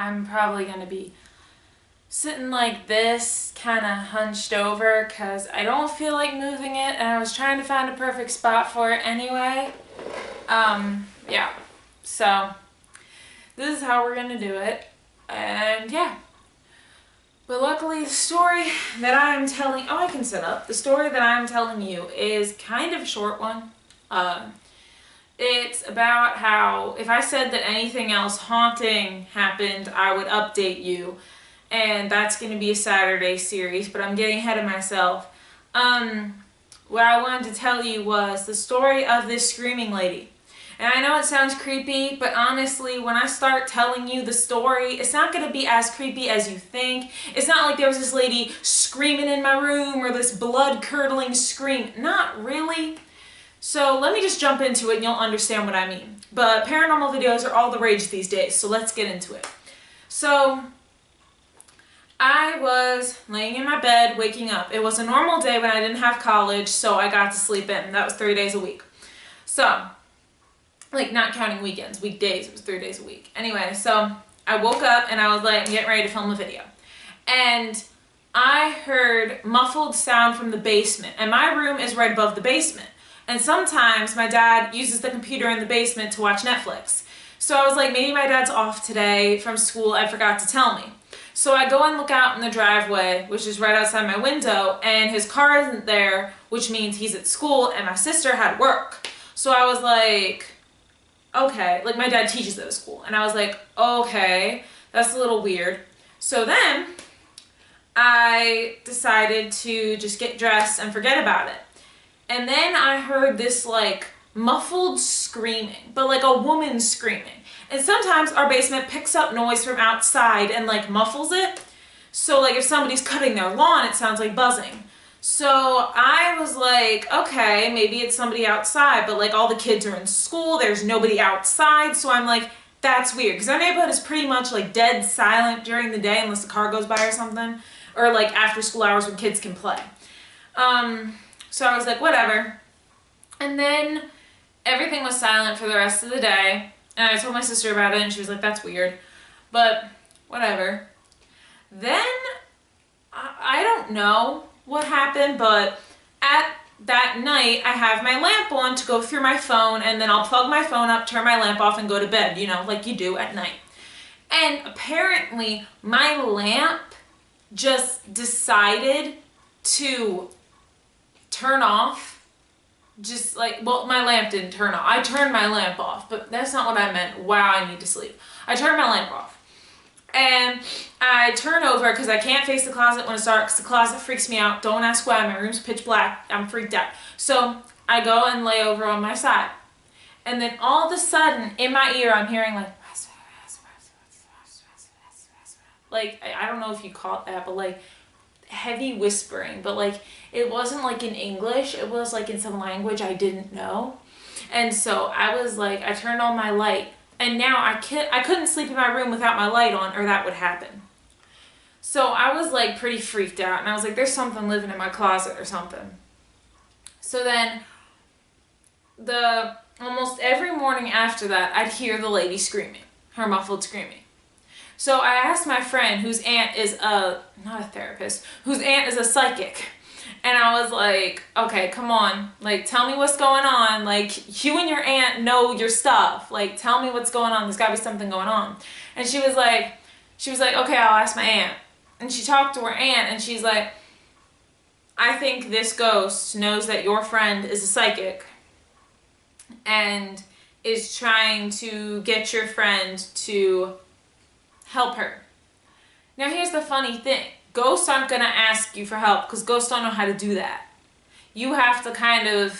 I'm probably going to be sitting like this, kind of hunched over, because I don't feel like moving it, and I was trying to find a perfect spot for it anyway. Yeah, so this is how we're going to do it, and yeah. But luckily, the story that I'm telling, I can sit up. The story that I'm telling you is kind of a short one. It's about how if I said that anything else haunting happened, I would update you. And that's going to be a Saturday series, but I'm getting ahead of myself. What I wanted to tell you was the story of this screaming lady. And I know it sounds creepy, but honestly, when I start telling you the story, it's not going to be as creepy as you think. It's not like there was this lady screaming in my room or this blood-curdling scream. Not really. So let me just jump into it and you'll understand what I mean. But paranormal videos are all the rage these days, so let's get into it. So I was laying in my bed, waking up. It was a normal day when I didn't have college, so I got to sleep in. That was 3 days a week. So, like, not counting weekends, weekdays, it was 3 days a week. Anyway, so I woke up and I was like, I'm getting ready to film a video. And I heard muffled sound from the basement. And my room is right above the basement. And sometimes my dad uses the computer in the basement to watch Netflix. So I was like, maybe my dad's off today from school, I forgot to tell me. So I go and look out in the driveway, which is right outside my window, and his car isn't there, which means he's at school, and my sister had work. So I was like, okay, like my dad teaches at a school, and I was like, okay, that's a little weird. So then I decided to just get dressed and forget about it. And then I heard this like muffled screaming, but like a woman screaming. And sometimes our basement picks up noise from outside and like muffles it. So like if somebody's cutting their lawn, it sounds like buzzing. So I was like, okay, maybe it's somebody outside, but like all the kids are in school, there's nobody outside. So I'm like, that's weird. Because our neighborhood is pretty much like dead silent during the day unless a car goes by or something. Or like after school hours when kids can play. So I was like, whatever. And then everything was silent for the rest of the day. And I told my sister about it and she was like, that's weird. But whatever. Then, I don't know what happened, but at that night, I have my lamp on to go through my phone, and then I'll plug my phone up, turn my lamp off, and go to bed, you know, like you do at night. And apparently, my lamp just decided to turn off, just like, well, my lamp didn't turn off. I turned my lamp off, but that's not what I meant. Wow, I need to sleep. I turned my lamp off. And I turn over because I can't face the closet when it's dark because the closet freaks me out. Don't ask why. My room's pitch black. I'm freaked out. So I go and lay over on my side. And then all of a sudden, in my ear, I'm hearing like, I don't know if you call it that, but like heavy whispering. But like, it wasn't like in English. It was like in some language I didn't know. And so I was like, I turned on my light. And now I couldn't sleep in my room without my light on or that would happen. So I was like pretty freaked out and I was like, there's something living in my closet or something. So then almost every morning after that, I'd hear the lady screaming, her muffled screaming. So I asked my friend whose aunt is not a therapist, whose aunt is a psychic. And I was like, okay, come on, like, tell me what's going on. Like, you and your aunt know your stuff. Like, tell me what's going on. There's gotta be something going on. And she was like, okay, I'll ask my aunt. And she talked to her aunt and she's like, I think this ghost knows that your friend is a psychic and is trying to get your friend to help her. Now, here's the funny thing. Ghosts aren't going to ask you for help because ghosts don't know how to do that. You have to kind of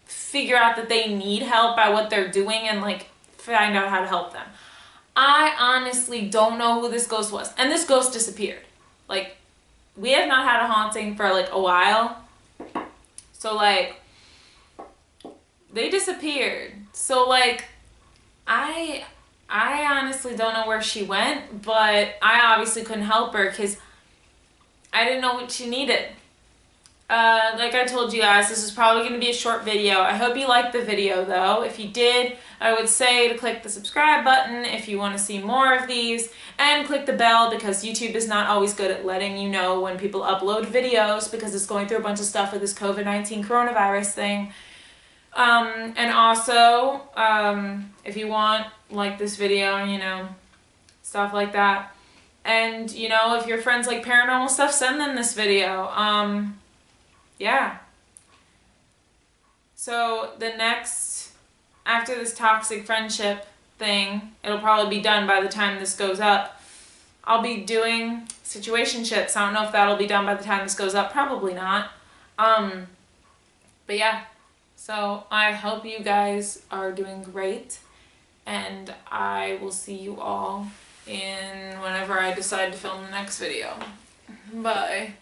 figure out that they need help by what they're doing and like find out how to help them. I honestly don't know who this ghost was. And this ghost disappeared. Like, we have not had a haunting for like a while. So like, they disappeared. So like, I honestly don't know where she went, but I obviously couldn't help her because I didn't know what she needed. Like I told you guys, this is probably going to be a short video. I hope you liked the video though. If you did, I would say to click the subscribe button if you want to see more of these, and click the bell because YouTube is not always good at letting you know when people upload videos because it's going through a bunch of stuff with this COVID-19 coronavirus thing. And also, if you want, like this video, you know, stuff like that. And, you know, if your friends like paranormal stuff, send them this video. Yeah. So the next, after this toxic friendship thing, it'll probably be done by the time this goes up. I'll be doing situationships. I don't know if that'll be done by the time this goes up. Probably not. But yeah. So I hope you guys are doing great. And I will see you all in whenever I decide to film the next video. Bye.